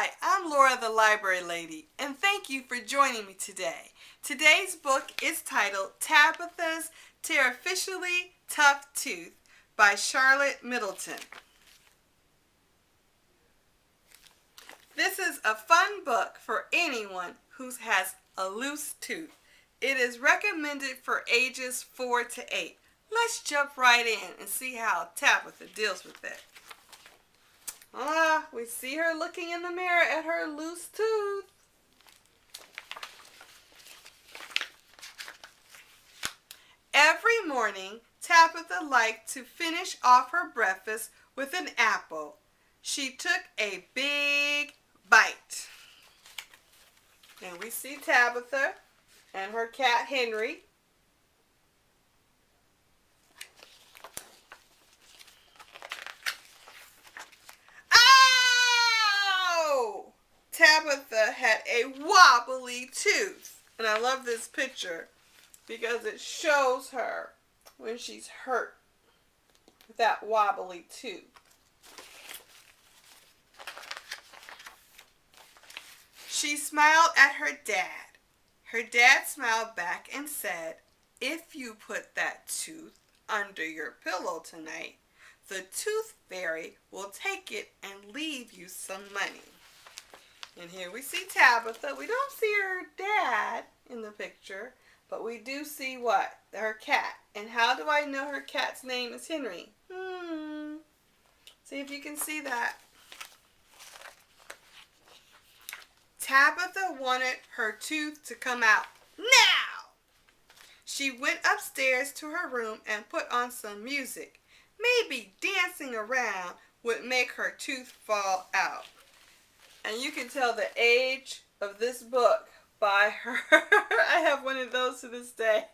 Hi, I'm Laura the Library Lady, and thank you for joining me today. Today's book is titled Tabitha's Terrifically Touth by Chalotte Middleton. This is a fun book for anyone who has a loose tooth. It is recommended for ages 4 to 8. Let's jump right in and see how Tabitha deals with it. We see her looking in the mirror at her loose tooth. Every morning, Tabitha liked to finish off her breakfast with an apple. She took a big bite. And we see Tabitha and her cat Henry. Tabitha had a wobbly tooth. And I love this picture because it shows her when she's hurt with that wobbly tooth. She smiled at her dad. Her dad smiled back and said, "If you put that tooth under your pillow tonight, the tooth fairy will take it and leave you some money." And here we see Tabitha. We don't see her dad in the picture, but we do see what? Her cat. And how do I know her cat's name is Henry? See if you can see that. Tabitha wanted her tooth to come out now. She went upstairs to her room and put on some music. Maybe dancing around would make her tooth fall out. And you can tell the age of this book by her. I have one of those to this day.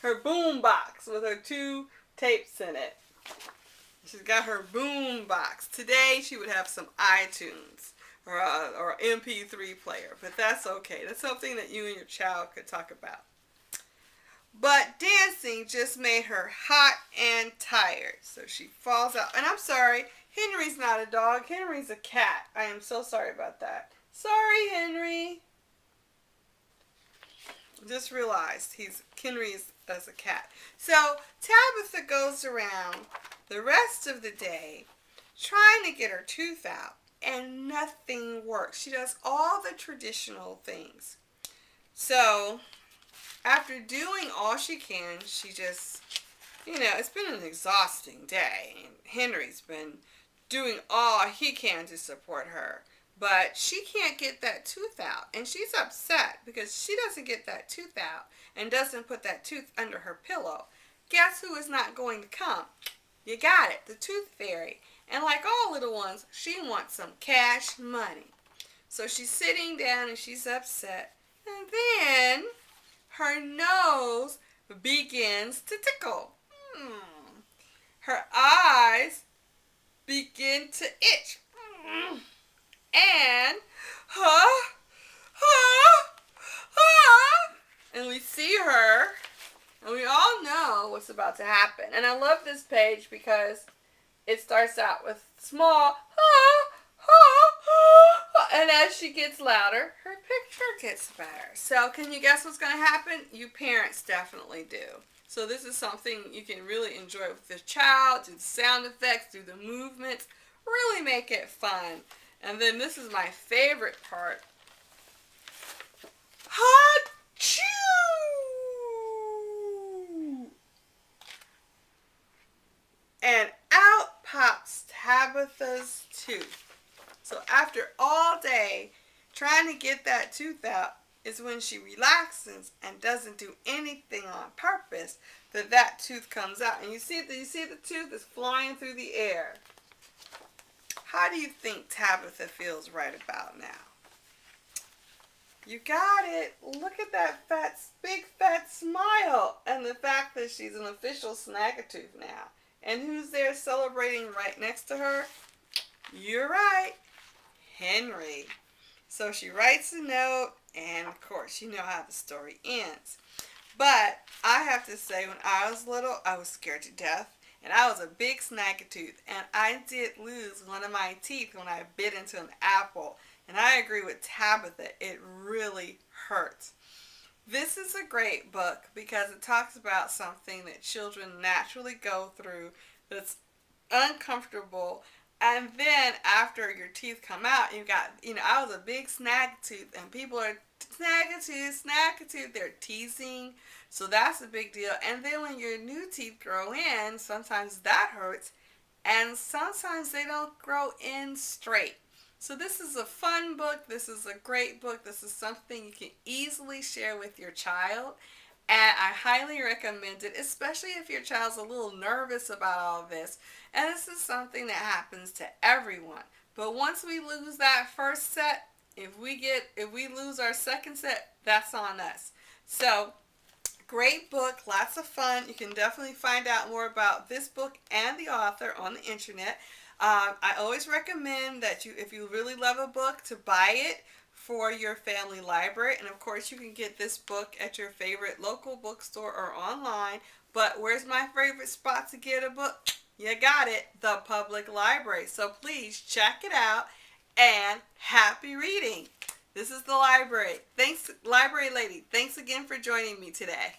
Her boom box with her 2 tapes in it. She's got her boom box. Today she would have some iTunes or MP3 player, but that's okay. That's something that you and your child could talk about. But dancing just made her hot and tired, so she falls out. And I'm sorry, Henry's not a dog. Henry's a cat. I am so sorry about that. Sorry, Henry. Just realized Henry's as a cat. So Tabitha goes around the rest of the day trying to get her tooth out, and nothing works. She does all the traditional things. So after doing all she can, she just, it's been an exhausting day. And Henry's been doing all he can to support her. But she can't get that tooth out. And she's upset because she doesn't get that tooth out and doesn't put that tooth under her pillow. Guess who is not going to come? You got it, the tooth fairy. And like all little ones, she wants some cash money. So she's sitting down and she's upset. And then her nose begins to tickle. Her eyes begin to itch. And and we see her, and we all know what's about to happen. And I love this page because it starts out with small and as she gets louder, her picture gets better. So can you guess what's going to happen? You parents definitely do. So this is something you can really enjoy with the child, do the sound effects, do the movements, really make it fun. And then this is my favorite part. Achoo! And out pops Tabitha's tooth. So after all day trying to get that tooth out is when she relaxes and doesn't do anything on purpose that tooth comes out. And you see the tooth is flying through the air. How do you think Tabitha feels right about now? You got it. Look at that big fat smile and the fact that she's an official Snag-a-Tooth now. And who's there celebrating right next to her? You're right, Henry. So she writes a note, and of course, you know how the story ends. But I have to say, when I was little, I was scared to death. And I was a big snack-a-tooth. And I did lose one of my teeth when I bit into an apple. And I agree with Tabitha. It really hurts. This is a great book because it talks about something that children naturally go through that's uncomfortable. And then after your teeth come out, you got, I was a big snack tooth, and people are snack a tooth, they're teasing. So that's a big deal. And then when your new teeth grow in, sometimes that hurts, and sometimes they don't grow in straight. So this is a fun book. This is a great book. This is something you can easily share with your child. And I highly recommend it, especially if your child's a little nervous about all this. And this is something that happens to everyone. But once we lose that first set, if we lose our second set, that's on us. So, great book, lots of fun. You can definitely find out more about this book and the author on the internet. I always recommend that if you really love a book, to buy it for your family library. And of course, you can get this book at your favorite local bookstore or online. But where's my favorite spot to get a book? You got it, the public library. So please check it out, and happy reading. This is the library. Thanks, library lady. Thanks again for joining me today.